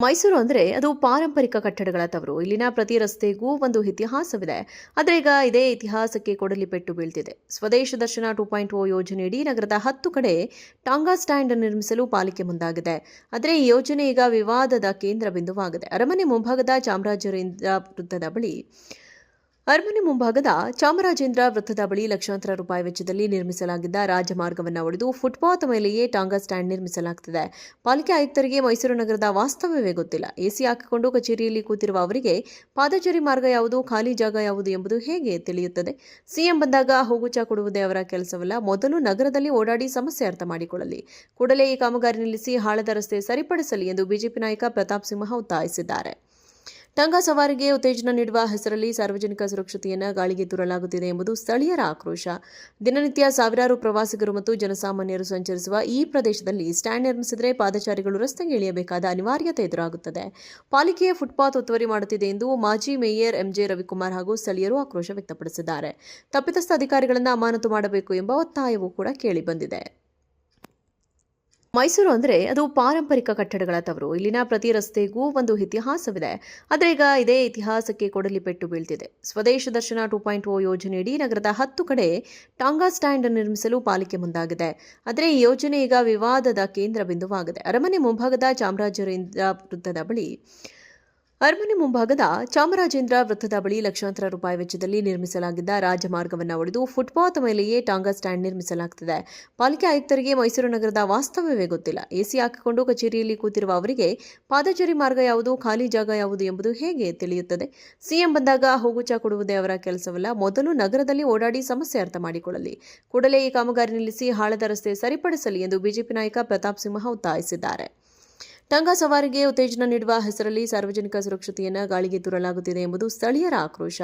ಮೈಸೂರು ಅಂದ್ರೆ ಅದು ಪಾರಂಪರಿಕ ಕಟ್ಟಡಗಳ ತವರು. ಇಲ್ಲಿನ ಪ್ರತಿ ರಸ್ತೆಗೂ ಒಂದು ಇತಿಹಾಸವಿದೆ. ಆದ್ರೆ ಈಗ ಇದೇ ಇತಿಹಾಸಕ್ಕೆ ಕೊಡಲಿ ಪೆಟ್ಟು ಬೀಳ್ತಿದೆ. ಸ್ವದೇಶ ದರ್ಶನ 2.0 ಯೋಜನೆಯಡಿ ನಗರದ 10 ಕಡೆ ಟಾಂಗಾ ಸ್ಟ್ಯಾಂಡ್ ನಿರ್ಮಿಸಲು ಪಾಲಿಕೆ ಮುಂದಾಗಿದೆ. ಆದರೆ ಈ ಯೋಜನೆ ಈಗ ವಿವಾದದ ಕೇಂದ್ರ ಬಿಂದುವಾಗಿದೆ. ಅರಮನೆ ಮುಂಭಾಗದ ಚಾಮರಾಜೇಂದ್ರ ವೃತ್ತದ ಬಳಿ ಲಕ್ಷಾಂತರ ರೂಪಾಯಿ ವೆಚ್ಚದಲ್ಲಿ ನಿರ್ಮಿಸಲಾಗಿದ್ದ ರಾಜಮಾರ್ಗವನ್ನು ಒಡೆದು ಫುಟ್ಪಾತ್ ಮೇಲೆಯೇ ಟಾಂಗಾ ಸ್ಟ್ಯಾಂಡ್ ನಿರ್ಮಿಸಲಾಗುತ್ತಿದೆ. ಪಾಲಿಕೆ ಆಯುಕ್ತರಿಗೆ ಮೈಸೂರು ನಗರದ ವಾಸ್ತವವೇ ಗೊತ್ತಿಲ್ಲ. ಎಸಿ ಹಾಕಿಕೊಂಡು ಕಚೇರಿಯಲ್ಲಿ ಕೂತಿರುವ ಅವರಿಗೆ ಪಾದಚಾರಿ ಮಾರ್ಗ ಯಾವುದು, ಖಾಲಿ ಜಾಗ ಯಾವುದು ಎಂಬುದು ಹೇಗೆ ತಿಳಿಯುತ್ತದೆ? ಸಿಎಂ ಬಂದಾಗ ಹೋಗುಚಾ ಕೊಡುವುದೇ ಅವರ ಕೆಲಸವಲ್ಲ. ಮೊದಲು ನಗರದಲ್ಲಿ ಓಡಾಡಿ ಸಮಸ್ಯೆ ಅರ್ಥ ಮಾಡಿಕೊಳ್ಳಲಿ. ಕೂಡಲೇ ಈ ಕಾಮಗಾರಿ ನಿಲ್ಲಿಸಿ ಹಾಳದ ರಸ್ತೆ ಸರಿಪಡಿಸಲಿ ಎಂದು ಬಿಜೆಪಿ ನಾಯಕ ಪ್ರತಾಪ್ ಸಿಂಹ ಒತ್ತಾಯಿಸಿದ್ದಾರೆ. ಟಾಂಗಾ ಸವಾರಿಗೆ ಉತ್ತೇಜನ ನೀಡುವ ಹೆಸರಲ್ಲಿ ಸಾರ್ವಜನಿಕ ಸುರಕ್ಷತೆಯನ್ನು ಗಾಳಿಗೆ ತೂರಲಾಗುತ್ತಿದೆ ಎಂಬುದು ಸ್ಥಳೀಯರ ಆಕ್ರೋಶ. ದಿನನಿತ್ಯ ಸಾವಿರಾರು ಪ್ರವಾಸಿಗರು ಮತ್ತು ಜನಸಾಮಾನ್ಯರು ಸಂಚರಿಸುವ ಈ ಪ್ರದೇಶದಲ್ಲಿ ಸ್ಟ್ಯಾಂಡ್ ನಿರ್ಮಿಸಿದರೆ ಪಾದಚಾರಿಗಳು ರಸ್ತೆಗೆ ಇಳಿಯಬೇಕಾದ ಅನಿವಾರ್ಯತೆ ಎದುರಾಗುತ್ತದೆ. ಪಾಲಿಕೆಯ ಫುಟ್ಪಾತ್ ಒತ್ತುವರಿ ಮಾಡುತ್ತಿದೆ ಎಂದು ಮಾಜಿ ಮೇಯರ್ ಎಂಜೆ ರವಿಕುಮಾರ್ ಹಾಗೂ ಸ್ಥಳೀಯರು ಆಕ್ರೋಶ ವ್ಯಕ್ತಪಡಿಸಿದ್ದಾರೆ. ತಪ್ಪಿತಸ್ಥ ಅಧಿಕಾರಿಗಳನ್ನು ಅಮಾನತು ಮಾಡಬೇಕು ಎಂಬ ಒತ್ತಾಯವೂ ಕೂಡ ಕೇಳಿಬಂದಿದೆ. ಮೈಸೂರು ಅಂದ್ರೆ ಅದು ಪಾರಂಪರಿಕ ಕಟ್ಟಡಗಳ ತವರು. ಇಲ್ಲಿನ ಪ್ರತಿ ರಸ್ತೆಗೂ ಒಂದು ಇತಿಹಾಸವಿದೆ. ಆದ್ರೆ ಈಗ ಇದೇ ಇತಿಹಾಸಕ್ಕೆ ಕೊಡಲಿ ಪೆಟ್ಟು ಬೀಳ್ತಿದೆ. ಸ್ವದೇಶ ದರ್ಶನ 2.0 ಯೋಜನೆಯಡಿ ನಗರದ 10 ಕಡೆ ಟಾಂಗಾ ಸ್ಟ್ಯಾಂಡ್ ನಿರ್ಮಿಸಲು ಪಾಲಿಕೆ ಮುಂದಾಗಿದೆ. ಆದರೆ ಈ ಯೋಜನೆ ಈಗ ವಿವಾದದ ಕೇಂದ್ರ ಬಿಂದುವಾಗಿದೆ. ಅರಮನೆ ಮುಂಭಾಗದ ಚಾಮರಾಜೇಂದ್ರ ವೃತ್ತದ ಬಳಿ ಲಕ್ಷಾಂತರ ರೂಪಾಯಿ ವೆಚ್ಚದಲ್ಲಿ ನಿರ್ಮಿಸಲಾಗಿದ್ದ ರಾಜಮಾರ್ಗವನ್ನು ಒಡೆದು ಫುಟ್ಪಾತ್ ಮೇಲೆಯೇ ಟಾಂಗಾ ಸ್ಟ್ಯಾಂಡ್ ನಿರ್ಮಿಸಲಾಗುತ್ತಿದೆ. ಪಾಲಿಕೆ ಆಯುಕ್ತರಿಗೆ ಮೈಸೂರು ನಗರದ ವಾಸ್ತವವೇ ಗೊತ್ತಿಲ್ಲ. ಎಸಿ ಹಾಕಿಕೊಂಡು ಕಚೇರಿಯಲ್ಲಿ ಕೂತಿರುವ ಅವರಿಗೆ ಪಾದಚಾರಿ ಮಾರ್ಗ ಯಾವುದು, ಖಾಲಿ ಜಾಗ ಯಾವುದು ಎಂಬುದು ಹೇಗೆ ತಿಳಿಯುತ್ತದೆ? ಸಿಎಂ ಬಂದಾಗ ಹೋಗುಚಾ ಕೊಡುವುದೇ ಅವರ ಕೆಲಸವಲ್ಲ. ಮೊದಲು ನಗರದಲ್ಲಿ ಓಡಾಡಿ ಸಮಸ್ಯೆ ಅರ್ಥ ಮಾಡಿಕೊಳ್ಳಲಿ. ಕೂಡಲೇ ಈ ಕಾಮಗಾರಿ ನಿಲ್ಲಿಸಿ ಹಾಳದ ರಸ್ತೆ ಸರಿಪಡಿಸಲಿ ಎಂದು ಬಿಜೆಪಿ ನಾಯಕ ಪ್ರತಾಪ್ ಸಿಂಹ ಒತ್ತಾಯಿಸಿದ್ದಾರೆ. ಟಾಂಗಾ ಸವಾರಿಗೆ ಉತ್ತೇಜನ ನೀಡುವ ಹೆಸರಲ್ಲಿ ಸಾರ್ವಜನಿಕ ಸುರಕ್ಷತೆಯನ್ನು ಗಾಳಿಗೆ ತೂರಲಾಗುತ್ತಿದೆ ಎಂಬುದು ಸ್ಥಳೀಯರ ಆಕ್ರೋಶ.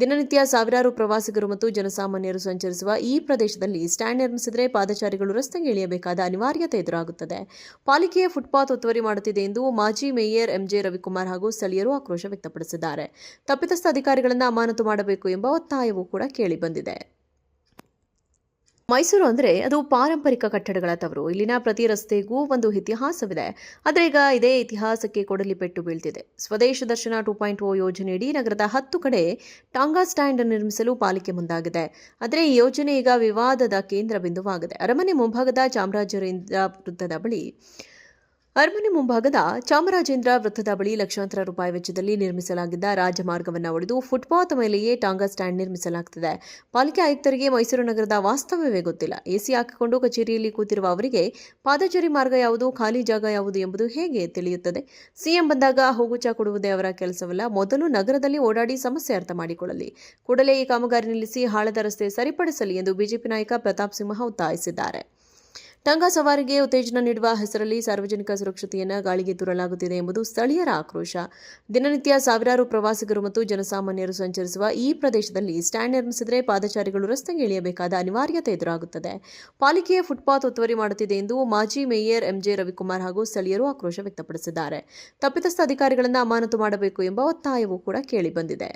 ದಿನನಿತ್ಯ ಸಾವಿರಾರು ಪ್ರವಾಸಿಗರು ಮತ್ತು ಜನಸಾಮಾನ್ಯರು ಸಂಚರಿಸುವ ಈ ಪ್ರದೇಶದಲ್ಲಿ ಸ್ಟ್ಯಾಂಡ್ ನಿರ್ಮಿಸಿದರೆ ಪಾದಚಾರಿಗಳು ರಸ್ತೆಗೆ ಇಳಿಯಬೇಕಾದ ಅನಿವಾರ್ಯತೆ ಎದುರಾಗುತ್ತದೆ. ಪಾಲಿಕೆಯ ಫುಟ್ಪಾತ್ ಒತ್ತುವರಿ ಮಾಡುತ್ತಿದೆ ಎಂದು ಮಾಜಿ ಮೇಯರ್ ಎಂಜೆ ರವಿಕುಮಾರ್ ಹಾಗೂ ಸ್ಥಳೀಯರು ಆಕ್ರೋಶ ವ್ಯಕ್ತಪಡಿಸಿದ್ದಾರೆ. ತಪ್ಪಿತಸ್ಥ ಅಧಿಕಾರಿಗಳನ್ನು ಅಮಾನತು ಮಾಡಬೇಕು ಎಂಬ ಒತ್ತಾಯವೂ ಕೂಡ ಕೇಳಿಬಂದಿದೆ. ಮೈಸೂರು ಅಂದ್ರೆ ಅದು ಪಾರಂಪರಿಕ ಕಟ್ಟಡಗಳ ತವರು. ಇಲ್ಲಿನ ಪ್ರತಿ ರಸ್ತೆಗೂ ಒಂದು ಇತಿಹಾಸವಿದೆ. ಆದ್ರೆ ಈಗ ಇದೇ ಇತಿಹಾಸಕ್ಕೆ ಕೊಡಲಿ ಪೆಟ್ಟು ಬೀಳ್ತಿದೆ. ಸ್ವದೇಶ ದರ್ಶನ 2.0 ಯೋಜನೆಯಡಿ ನಗರದ 10 ಕಡೆ ಟಾಂಗಾ ಸ್ಟ್ಯಾಂಡ್ ನಿರ್ಮಿಸಲು ಪಾಲಿಕೆ ಮುಂದಾಗಿದೆ. ಆದರೆ ಈ ಯೋಜನೆ ಈಗ ವಿವಾದದ ಕೇಂದ್ರ ಬಿಂದುವಾಗಿದೆ. ಅರಮನೆ ಮುಂಭಾಗದ ಚಾಮರಾಜೇಂದ್ರ ವೃತ್ತದ ಬಳಿ ಲಕ್ಷಾಂತರ ರೂಪಾಯಿ ವೆಚ್ಚದಲ್ಲಿ ನಿರ್ಮಿಸಲಾಗಿದ್ದ ರಾಜಮಾರ್ಗವನ್ನು ಒಡೆದು ಫುಟ್ಪಾತ್ ಮೇಲೆಯೇ ಟಾಂಗಾ ಸ್ಟ್ಯಾಂಡ್ ನಿರ್ಮಿಸಲಾಗುತ್ತಿದೆ. ಪಾಲಿಕೆ ಆಯುಕ್ತರಿಗೆ ಮೈಸೂರು ನಗರದ ವಾಸ್ತವವೇ ಗೊತ್ತಿಲ್ಲ. ಎಸಿ ಹಾಕಿಕೊಂಡು ಕಚೇರಿಯಲ್ಲಿ ಕೂತಿರುವ ಅವರಿಗೆ ಪಾದಚಾರಿ ಮಾರ್ಗ ಯಾವುದು, ಖಾಲಿ ಜಾಗ ಯಾವುದು ಎಂಬುದು ಹೇಗೆ ತಿಳಿಯುತ್ತದೆ? ಸಿಎಂ ಬಂದಾಗ ಹೋಗುಚಾ ಕೊಡುವುದೇ ಅವರ ಕೆಲಸವಲ್ಲ. ಮೊದಲು ನಗರದಲ್ಲಿ ಓಡಾಡಿ ಸಮಸ್ಯೆ ಅರ್ಥ ಮಾಡಿಕೊಳ್ಳಲಿ. ಕೂಡಲೇ ಈ ಕಾಮಗಾರಿ ನಿಲ್ಲಿಸಿ ಹಾಳದ ರಸ್ತೆ ಸರಿಪಡಿಸಲಿ ಎಂದು ಬಿಜೆಪಿ ನಾಯಕ ಪ್ರತಾಪ್ ಸಿಂಹ ಒತ್ತಾಯಿಸಿದ್ದಾರೆ. ಟಾಂಗಾ ಸವಾರಿಗೆ ಉತ್ತೇಜನ ನೀಡುವ ಹೆಸರಲ್ಲಿ ಸಾರ್ವಜನಿಕ ಸುರಕ್ಷತೆಯನ್ನು ಗಾಳಿಗೆ ತೂರಲಾಗುತ್ತಿದೆ ಎಂಬುದು ಸ್ಥಳೀಯರ ಆಕ್ರೋಶ. ದಿನನಿತ್ಯ ಸಾವಿರಾರು ಪ್ರವಾಸಿಗರು ಮತ್ತು ಜನಸಾಮಾನ್ಯರು ಸಂಚರಿಸುವ ಈ ಪ್ರದೇಶದಲ್ಲಿ ಸ್ಟ್ಯಾಂಡ್ ನಿರ್ಮಿಸಿದರೆ ಪಾದಚಾರಿಗಳು ರಸ್ತೆಗೆ ಇಳಿಯಬೇಕಾದ ಅನಿವಾರ್ಯತೆ ಎದುರಾಗುತ್ತದೆ. ಪಾಲಿಕೆಯ ಫುಟ್ಪಾತ್ ಒತ್ತುವರಿ ಮಾಡುತ್ತಿದೆ ಎಂದು ಮಾಜಿ ಮೇಯರ್ ಎಂಜೆ ರವಿಕುಮಾರ್ ಹಾಗೂ ಸ್ಥಳೀಯರು ಆಕ್ರೋಶ ವ್ಯಕ್ತಪಡಿಸಿದ್ದಾರೆ. ತಪ್ಪಿತಸ್ಥ ಅಧಿಕಾರಿಗಳನ್ನು ಅಮಾನತು ಮಾಡಬೇಕು ಎಂಬ ಒತ್ತಾಯವೂ ಕೂಡ ಕೇಳಿಬಂದಿದೆ.